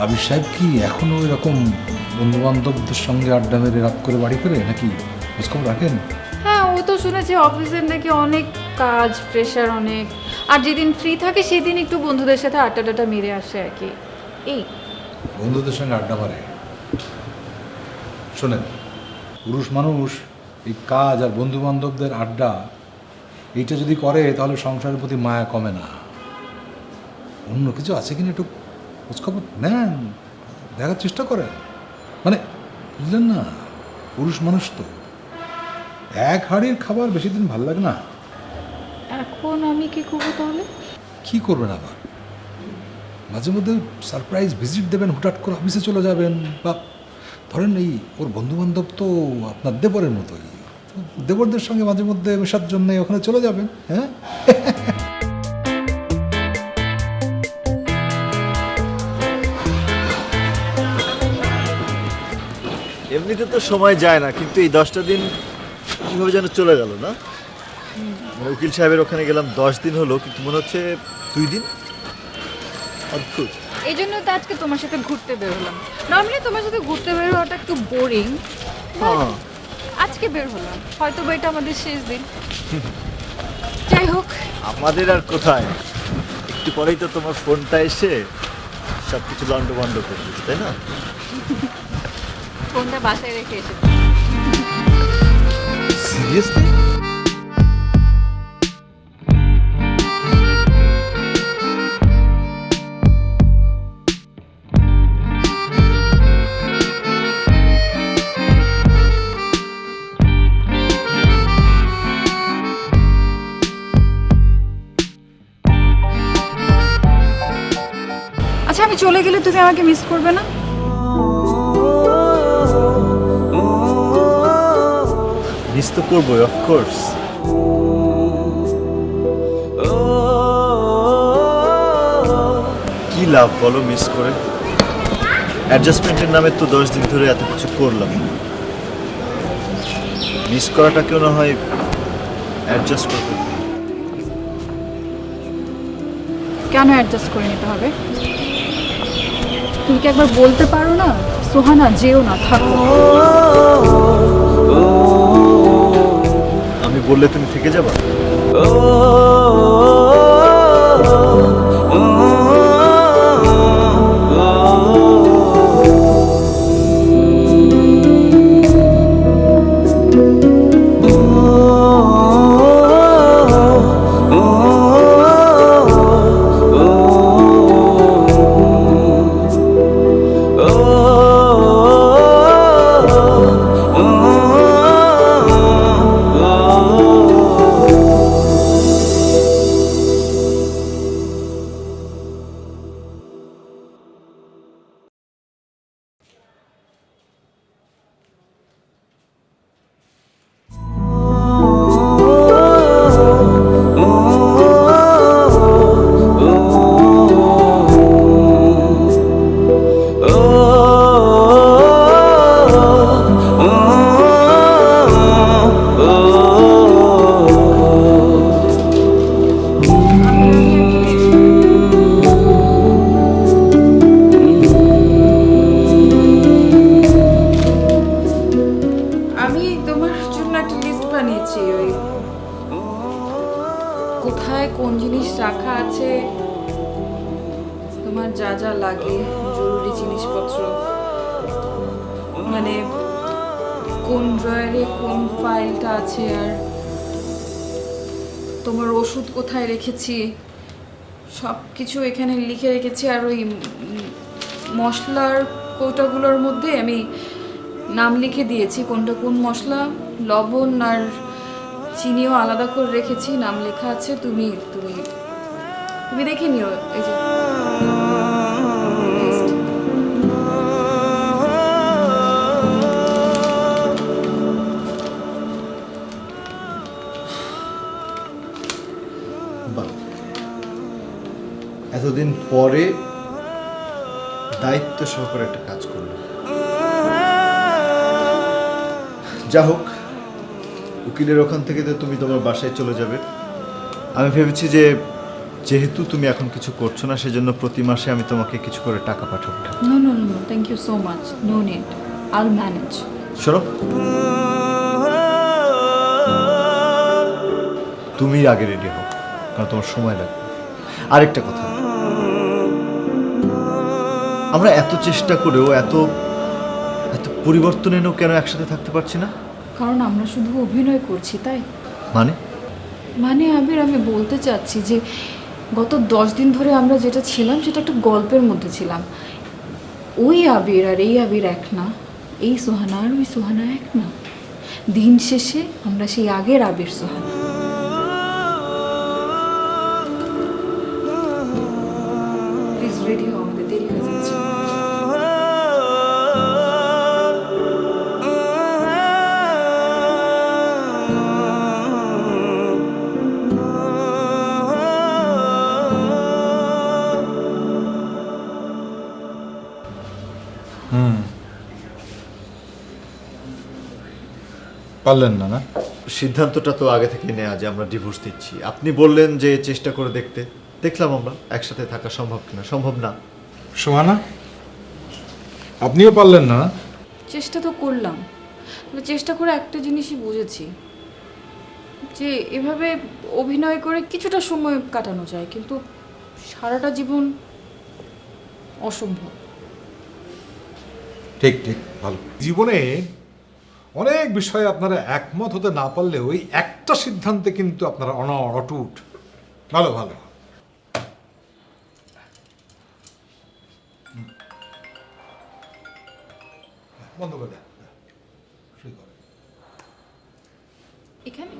আবির সাহেব কি এখনো এরকম বন্ধু বান্ধবদের সঙ্গে আড্ডা মেরে রাত করে বাড়ি ফেরে নাকি? খোঁজখবর রাখেন? হ্যাঁ, ও তো শুনেছি অফিসের নাকি অনেক কাজ, প্রেশার অনেক, আর যেদিন ফ্রি থাকে সেদিন একটু বন্ধুদের সাথে আড্ডা মেরে আসে আর কি। এই বন্ধুদের সঙ্গে আড্ডা মারে? শোনেন, পুরুষ মানুষ এই কাজ আর বন্ধু বান্ধবদের আড্ডা এইটা যদি করে তাহলে সংসারের প্রতি মায়া কমে না। অন্য কিছু আছে কিনা একটু খোঁজখবর নেন, দেখার চেষ্টা করেন। মানে বুঝলেন না, পুরুষ মানুষ তো এক হাঁড়ির খাবার বেশি দিন ভালো লাগে না। এখন আমি কি করবো তাহলে? কি করবেন আবার? মাঝে মধ্যে সারপ্রাইজ ভিজিট দেবেন, হুটহাট করে অফিসে চলে যাবেন, বা ধরেন এই ওর বন্ধু বান্ধব তো আপনার দেবরের মতোই, দেবরদের সঙ্গে মাঝে মধ্যে মেশার জন্য ওখানে চলে যাবেন। হ্যাঁ, এমনিতে তো সময় যায় না, কিন্তু এই 10টা দিন কীভাবে যেন চলে গেল না। মানে উকিল সাহেবের ওখানে গেলাম 10 দিন হলো, কিন্তু মনে হচ্ছে 2 দিন। অদ্ভুত। এই জন্য তো আজকে তোমার সাথে ঘুরতে বের হলাম। নর্মালি তোমার সাথে ঘুরতে বের হওয়াটা একটু বোরিং, হ্যাঁ, আজকে বের হলাম, হয়তো বা এটা আমাদের শেষ দিন। যাই হোক, আমাদের আর কোথায়, একটু পরেই তো তোমার ফোনটা এসে সব কিছু লন্ডভন্ড করে দিচ্ছে, তাই না? ফোনটা বাসায় রেখে এসে সিরিয়াসলি? আচ্ছা, আমি চলে গেলে তুমি আমাকে মিস করবে না? মিস তো করবোই, অফকোর্স। কি লাভ বলো মিস করে? অ্যাডজাস্টমেন্টের নামে তো 10 দিন ধরে এত কিছু করলাম। মিস করাটাকেও না হয় অ্যাডজাস্ট করতে। কেন অ্যাডজাস্ট করে নিতে হবে? তুমি কি একবার বলতে পারো না, সোহানা যেও না, থাকো? আমি বললে তুমি থেকে যাবা? আমি তোমার জন্য একটা লিস্ট বানিয়েছি, ওই কোথায় কোন জিনিস রাখা আছে, তোমার যা যা লাগে জরুরি জিনিসপত্র, মানে কোন ড্রয়ারে কোন ফাইলটা আছে, আর তোমার ওষুধ কোথায় রেখেছি, সব কিছু এখানে লিখে রেখেছি। আর ওই মশলার কৌটাগুলোর মধ্যে আমি নাম লিখে দিয়েছি কোনটা কোন মশলা, লবণ আর চিনিও আলাদা করে রেখেছি, নাম লেখা আছে। তুমি তুমি তুমি দেখে নিও। এই যে বাহ, এতদিন পরে দায়িত্ব সহকারে একটা কাজ করলো। যা হোক, উকিলের ওখান থেকে তো তুমি তোমার বাসায় চলে যাবে। আমি ভেবেছি যে যেহেতু তুমি এখন কিছু করছো না, সেজন্য প্রতি মাসে আমি তোমাকে কিছু করে টাকা পাঠাবো। No no no, thank you so much, no need, I'll manage. শোনো, তুমি আগে রেডি হও, কারণ তোমার সময় লাগবে। আরেকটা কথা, আমরা এত চেষ্টা করেও এত এত পরিবর্তন এনেও কেন একসাথে থাকতে পারছি না? কারণ আমরা শুধু অভিনয় করছি, তাই। মানে আবির, আমি বলতে চাচ্ছি যে গত 10 দিন ধরে আমরা যেটা ছিলাম সেটা একটা গল্পের মধ্যে ছিলাম। ওই আবির আর এই আবির এক না, এই সোহানা আর ওই সোহানা এক না। দিন শেষে আমরা সেই আগের আবির সোহানা। প্লিজ রেডি হও, আমাদের দেরি হয়ে যাচ্ছে। পারলেন না? সিদ্ধান্তটা তো আগে থেকে নেওয়া যে আমরা ডিভোর্স দিচ্ছি। আপনি বললেন যে চেষ্টা করে দেখতে, দেখলাম আমরা একসাথে থাকা সম্ভব কিনা। সম্ভব না। সোহানা, আপনিও পারলেন না? চেষ্টা তো করলাম, তবে চেষ্টা করে একটা জিনিসই বুঝেছি যে এভাবে অভিনয় করে কিছুটা সময় কাটানো যায়, কিন্তু সারাটা জীবন অসম্ভব। ঠিক ঠিক, ভালো। জীবনে অনেক বিষয়ে আপনারা একমত হতে না পারলে ওই একটা সিদ্ধান্তে কিন্তু আপনারা অটুট। ভালো ভালো। বন্ধ করে দেন। এখানে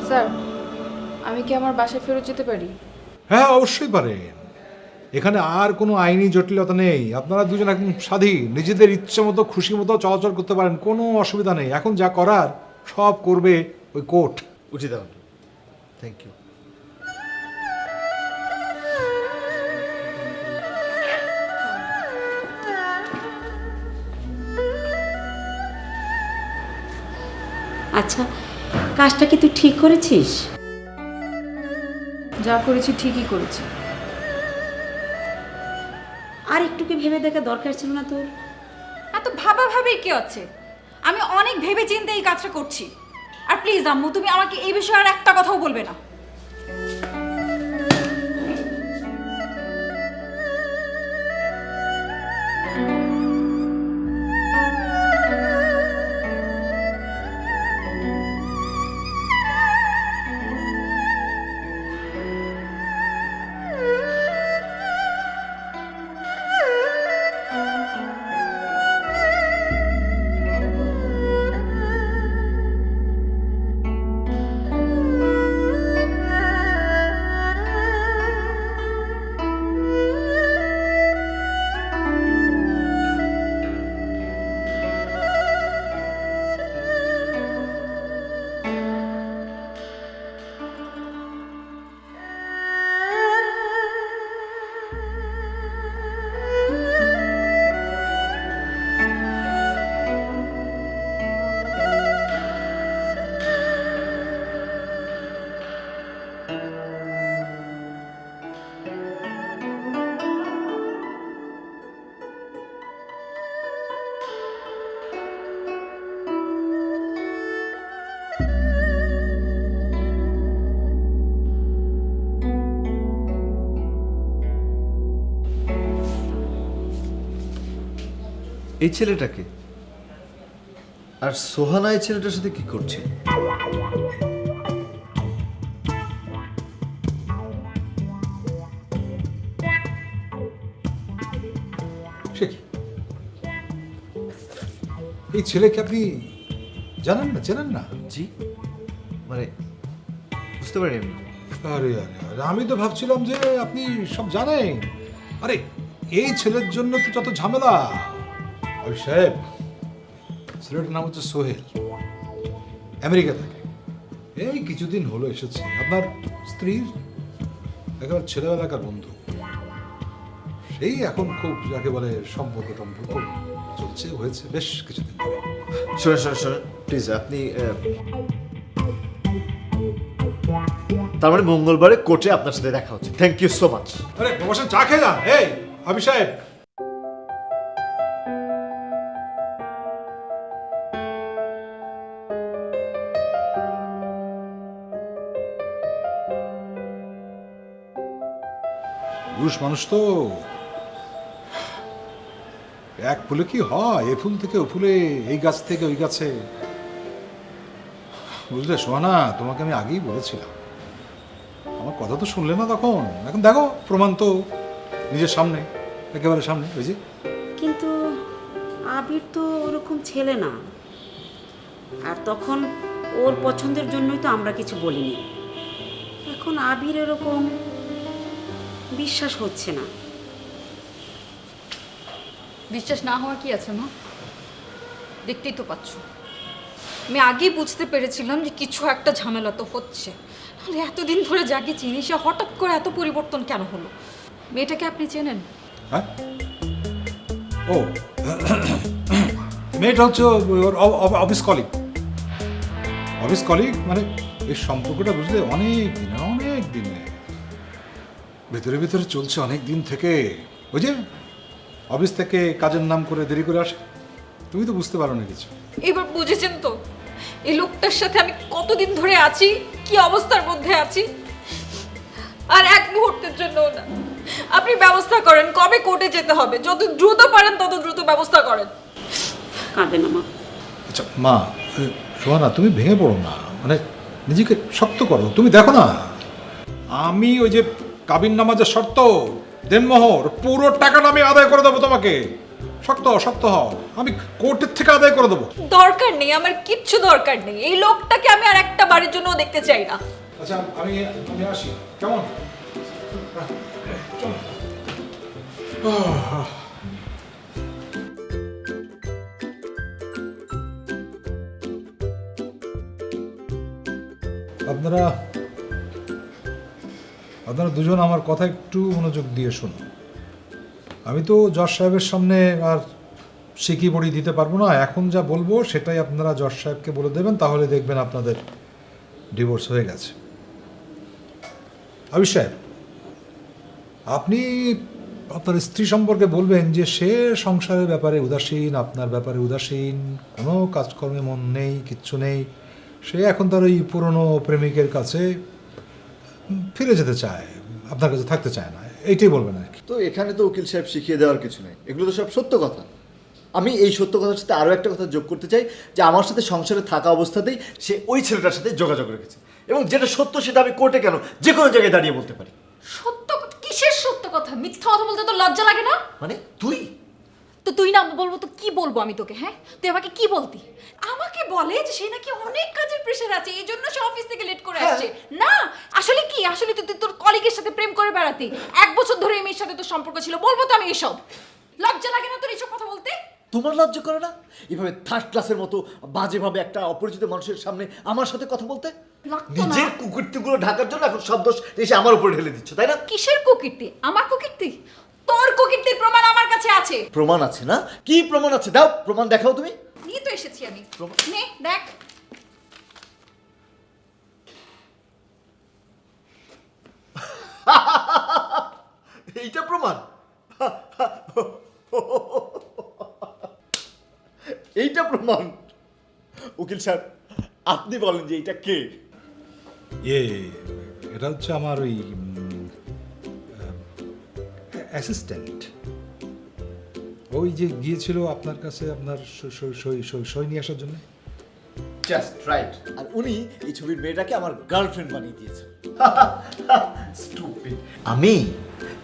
স্যার, আমি কি আমার বাসায় ফেরত যেতে পারি? হ্যাঁ, অবশ্যই পারেন। এখানে আর কোনো আইনি জটিলতা নেই। আপনারা দুজন একদম স্বাধীন, নিজেদের ইচ্ছে মতো খুশি মতো চলাচল করতে পারেন, কোনো অসুবিধা নেই। এখন যা করার সব করবে ওই কোর্ট। উচিত। Thank you. আচ্ছা, কাজটা কি তুই ঠিক করেছিস? যা করেছি ঠিকই করেছি। আর একটু কি ভেবে দেখা দরকার ছিল না তোর? এত ভাবাভাবির কি আছে? আমি অনেক ভেবে চিন্তে এই কাজটা করছি। আর প্লিজ আম্মু, তুমি আমাকে এই বিষয়ে আর একটা কথাও বলবে না। এই ছেলেটাকে আর সোহানা এই ছেলেটার সাথে কি করছে? সে কি? এই ছেলেকে আপনি জানেন না, চেনেন না? জি, মানে বুঝতে পারি আমি। আরে আরে আরে, আমি তো ভাবছিলাম যে আপনি সব জানেন। আরে এই ছেলের জন্য তো যত ঝামেলা। ওই সাহেব, ছেলেটার নাম হচ্ছে সোহেল। আমেরিকা থেকে। এই কিছুদিন হলো এসেছে। আপনার স্ত্রীর একেবারে ছেলেবেলাকার বন্ধু, সেই এখন খুব যাকে বলে সম্পর্ক টম্পর্ক চলছে, হয়েছে বেশ কিছুদিন ধরে। শোনেন প্লিজ, আপনি তার মানে মঙ্গলবারে কোর্টে আপনার সাথে দেখা হচ্ছে। Thank you so much. আরে বসেন, চা খেয়ে যান। এই আবি সাহেব, পুরুষ মানুষ তো এক ফুলে কি হয়, এ ফুল থেকে ও ফুলে, এই গাছ থেকে ওই গাছে। বুঝলে সোহানা, তোমাকে আমি আগেই বলেছিলাম, আমার কথা তো শুনলে না তখন। এখন দেখো প্রমাণ তো নিজের সামনে, একেবারে সামনে। ওই যে কিন্তু আবির তো ওরকম ছেলে না, আর তখন ওর পছন্দের জন্যই তো আমরা কিছু বলিনি। এখন আবির এরকম বিশ্বাস হচ্ছে না। বিশ্বাস না হওয়ার কি আছে মা? দেখতেই তো পাচ্ছ, আমি আগেই বুঝতে পেরেছিলাম যে কিছু একটা ঝামেলা তো হচ্ছে। তাহলে এতদিন ধরে যাকে চিনি সে হঠাৎ করে এত পরিবর্তন কেন হলো? মেয়েটাকে আপনি চেনেন? হ্যাঁ, ও মেয়েটা হচ্ছে ওর অফিস কলিগ। অফিস কলিগ মানে এই সম্পর্কটা বুঝলে অনেক দিনে ভেতরে ভেতরে চলছে, অনেক দিন থেকে। ওই যে অফিস থেকে কাজের নাম করে দেরি করে আসে, তুমি তো বুঝতে পারো না কিছু। এবার বুঝেছেন তো এই লোকটার সাথে আমি কতদিন ধরে আছি, কি অবস্থার মধ্যে আছি। আর এক মুহূর্তের জন্য না। আপনি ব্যবস্থা করেন, কবে কোর্টে যেতে হবে, যত দ্রুত পারেন তত দ্রুত ব্যবস্থা করেন। কাঁদে না মা। আচ্ছা মা, সোহানা তুমি ভেঙে পড়ো না, মানে নিজেকে শক্ত করো। তুমি দেখো না, আমি ওই যে কাবিন নামাজের শর্ত দেনমোহর পুরো টাকাটা আমি আদায় করে দেবো তোমাকে। শক্ত হও, আমি কোর্টের থেকে আদায় করে দেবো। দরকার নেই, আমার কিচ্ছু দরকার নেই। এই লোকটাকে আমি আর একটা বাড়ির জন্য দেখতে চাই না। আচ্ছা আমি আসি, কেমন? আপনারা দুজন আমার কথা একটু মনোযোগ দিয়ে শুনুন। আমি তো জজ সাহেবের সামনে আর শিখি পড়ি দিতে পারবো না। এখন যা বলবো সেটাই আপনারা জজ সাহেবকে বলে দেবেন, তাহলে দেখবেন আপনাদের ডিভোর্স হয়ে গেছে। আবির সাহেব, আপনি আপনার স্ত্রী সম্পর্কে বলবেন যে সে সংসারের ব্যাপারে উদাসীন, আপনার ব্যাপারে উদাসীন, কোনো কাজকর্মে মন নেই, কিচ্ছু নেই। সে এখন তার ওই পুরনো প্রেমিকের কাছে ফিরে যেতে চায়, আপনার কাছে থাকতে চায় না, এইটাই বলবেন আর কি। তো এখানে তো উকিল সাহেব শিখিয়ে দেওয়ার কিছু নেই, এগুলো তো সব সত্য কথা। আমি এই সত্য কথার সাথে আরও একটা কথা যোগ করতে চাই, যে আমার সাথে সংসারে থাকা অবস্থাতেই সে ওই ছেলেটার সাথে যোগাযোগ রেখেছে, এবং যেটা সত্য সেটা আমি কোর্টে কেন যে কোনো জায়গায় দাঁড়িয়ে বলতে পারি। সত্য কিসের সত্য কথা? মিথ্যা কথা বলতে তো লজ্জা লাগে না? মানে তুই তো তুই না বলবো তো কি বলবো আমি তোকে? হ্যাঁ, তুই আমাকে কি বলতি? আমাকে বলে যে সে নাকি অনেক কাজের প্রেশার আছে, এই জন্য সে অফিস থেকে লেট করে আসছে। না আসলে কি, আসলে তুই তোর কলিগের সাথে প্রেম করে বেড়াতি। 1 বছর ধরে এই মেয়ের সাথে তোর সম্পর্ক ছিল, বলবো তো আমি এসব? লজ্জা লাগে না তোর এইসব কথা বলতে? তোমার লজ্জা করে না এভাবে থার্ড ক্লাসের মতো বাজেভাবে একটা অপরিচিত মানুষের সামনে আমার সাথে কথা বলতে? লাগতো না। নিজের কুকীর্তিগুলো ঢাকার জন্য এখন সব দোষ এসে আমার উপরে ঢেলে দিচ্ছ, তাই না? কিসের কুকীর্তি? আমার কুকীর্তি? তোর কুকীর্তির প্রমাণ আমার কাছে আছে। প্রমাণ আছে না? কি প্রমাণ আছে? দাও প্রমাণ, দেখাও তুমি। নিয়ে তো এসেছি আমি। প্রমাণ? নে দেখ। এইটা প্রমাণ? এইটা প্রমাণ? উকিল সাহেব আপনি বলেন যে এটা কে? এটা হচ্ছে আমার ওই অ্যাসিস্ট্যান্ট। ওই যে গিয়েছিল আপনার কাছে আপনার সই নিয়ে আসার জন্য। Just right. আর উনি এই ছবির মেয়েটাকে আমার গার্লফ্রেন্ড বানিয়ে দিয়েছেন। স্টুপিড। আমি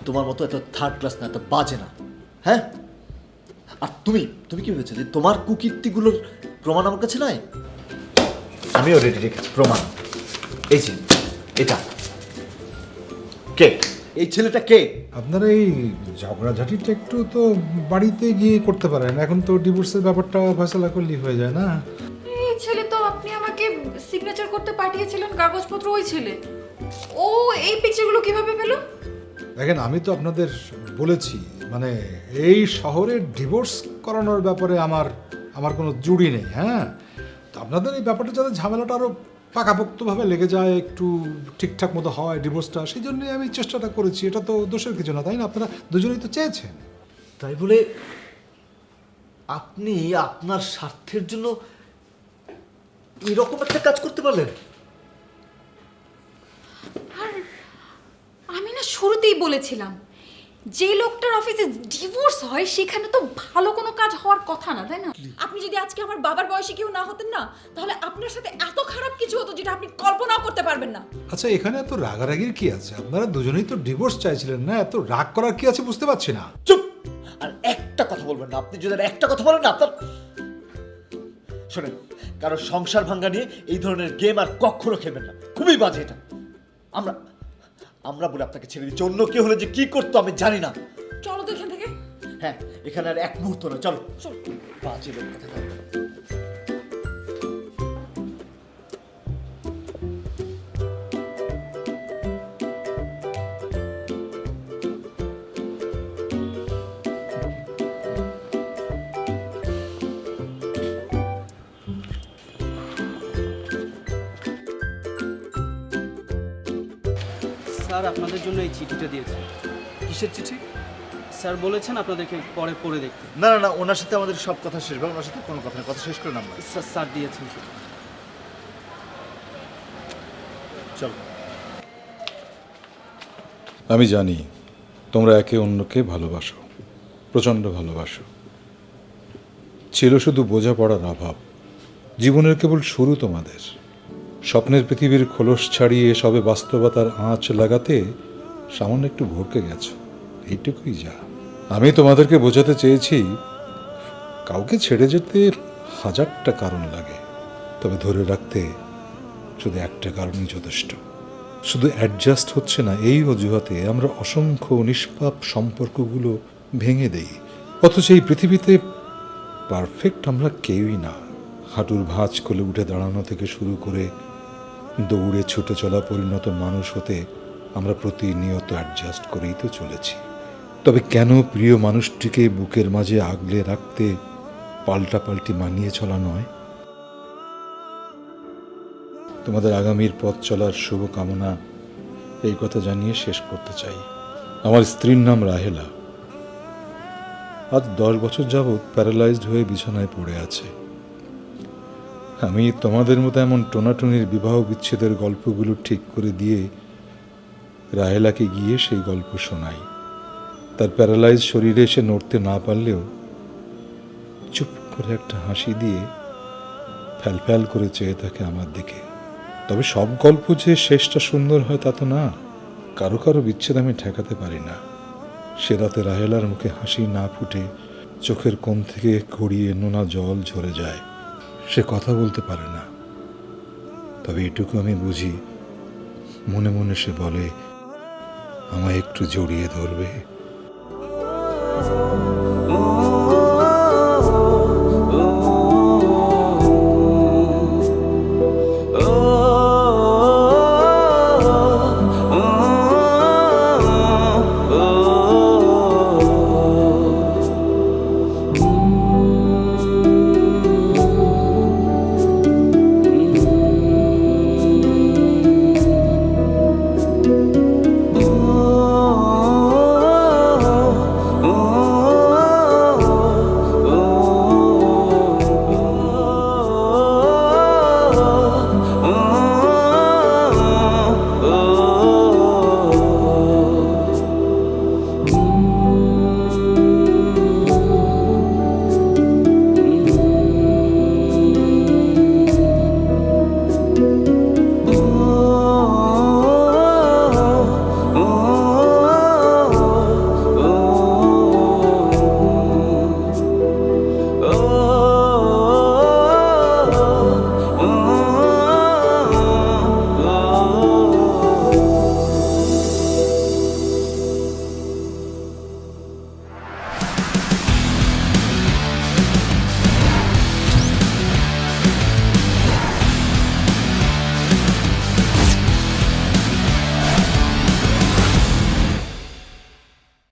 তোমার মতো এত থার্ড ক্লাস না, এত বাজে না। হ্যাঁ, আর তুমি কি ভেবেছো যে তোমার কুকীর্তিগুলোর প্রমাণ আমার কাছে নয়? আমিও রেডি রেখেছি প্রমাণ। এই যে এটা কে? এই ছেলেটা কে? আপনারা এই ঝগড়াঝাটিটা একটু তো বাড়িতে গিয়ে করতে পারেন। এখন তো ডিভোর্সের ব্যাপারটা ফয়সালা করলেই হয়ে যায় না? এই ছেলে তো আপনি আমাকে সিগনেচার করতে পাঠিয়েছিলেন কাগজপত্র ওই ছেলে, ও এই পিকচারগুলো কিভাবে পেল? দেখেন, আমি তো আপনাদের বলেছি মানে এই শহরে ডিভোর্স করানোর ব্যাপারে আমার কোনো জুড়ি নেই। হ্যাঁ, তো আপনাদের এই ব্যাপারটা যাতে ঝামেলাটা আরও পাকাপোক্তভাবে লেগে যায়, একটু ঠিকঠাক মতো হয় ডিভোর্সটা, সেই জন্যই আমি চেষ্টাটা করেছি। এটা তো দোষের কিছু না, তাই না? আপনারা দুজনেই তো চেয়েছেন। তাই বলে আপনি আপনার স্বার্থের জন্য এরকম একটা কাজ করতে পারলেন? আর আমি না শুরুতেই বলেছিলাম, যে লোকটার অফিসে ডিভোর্স হয় সেখানে তো ভালো কোনো কাজ হওয়ার কথা না, তাই না? আপনি যদি আজকে আমার বাবার বয়সী কেউ না হতেন না, তাহলে আপনার সাথে এত খারাপ কিছু হতো যেটা আপনি কল্পনাও করতে পারবেন না। আচ্ছা, এখানে এত রাগারাগির কি আছে? আপনারা দুজনেই তো ডিভোর্স চাইছিলেন না, এত রাগ করার কি আছে বুঝতে পারছি না। চুপ! আর একটা কথা বলবেন না। আপনি যদি আর একটা কথা বলেন না, আপনার শোনেন, কারো সংসার ভাঙ্গা নিয়ে এই ধরনের গেম আর কখনো খেলবেন না। খুবই বাজে এটা। আমরা বলে আপনাকে ছেড়ে দিচ্ছি, অন্য কেউ হলে যে কি করতো আমি জানি না। চলো তো এখান থেকে। হ্যাঁ, এখানে আর এক মুহূর্ত না, চলো চলো। বাজে লোক কথা। স্যার আপনাদের জন্য এই চিঠিটা দিয়েছে। কিসের চিঠি? স্যার বলেছেন আপনাদেরকে পরে পড়ে দেখতে। না না না, ওনার সাথে আমাদের সব কথা শেষ হবে। ওনার সাথে কোনো কথা না, কথা শেষ করে নাম। স্যার দিয়েছেন। চলো। আমি জানি তোমরা একে অন্যকে ভালোবাসো, প্রচণ্ড ভালোবাসো। ছিল শুধু বোঝাপড়ার অভাব। জীবনের কেবল শুরু তোমাদের। স্বপ্নের পৃথিবীর খোলস ছাড়িয়ে সবে বাস্তবতার আঁচ লাগাতে সামান্য একটু ভরকে গেছো, এইটুকুই যা। আমি তোমাদেরকে বোঝাতে চেয়েছি, কাউকে ছেড়ে যেতে হাজারটা কারণ লাগে, তবে ধরে রাখতে শুধু একটা কারণই যথেষ্ট। শুধু অ্যাডজাস্ট হচ্ছে না এই অজুহাতে আমরা অসংখ্য নিষ্পাপ সম্পর্কগুলো ভেঙে দেই। অথচ এই পৃথিবীতে পারফেক্ট আমরা কেউই না। হাঁটুর ভাঁজ কোলে উঠে দাঁড়ানো থেকে শুরু করে দৌড়ে ছুটে চলা পরিণত মানুষ হতে আমরা প্রতিনিয়ত অ্যাডজাস্ট করেই তো চলেছি। তবে কেন প্রিয় মানুষটিকে বুকের মাঝে আগলে রাখতে পাল্টাপাল্টি মানিয়ে চলা নয়? তোমাদের আগামীর পথ চলার শুভকামনা এই কথা জানিয়ে শেষ করতে চাই। আমার স্ত্রীর নাম রাহেলা। আজ 10 বছর যাবৎ প্যারালাইজড হয়ে বিছানায় পড়ে আছে। আমি তোমাদের মতো এমন টোনাটুনির বিবাহ বিচ্ছেদের গল্পগুলো ঠিক করে দিয়ে রাহেলাকে গিয়ে সেই গল্প শোনাই। তার প্যারালাইজ শরীরে এসে নড়তে না পারলেও চুপ করে একটা হাসি দিয়ে ফ্যাল করে চেয়ে থাকে আমার দিকে। তবে সব গল্প যে শেষটা সুন্দর হয় তা তো না। কারো কারো বিচ্ছেদ আমি ঠেকাতে পারি না। সে রাতে রাহেলার মুখে হাসি না ফুটে চোখের কোণ থেকে গড়িয়ে নোনা জল ঝরে যায়। সে কথা বলতে পারে না, তবে এটুকু আমি বুঝি, মনে মনে সে বলে আমায় একটু জড়িয়ে ধরবে।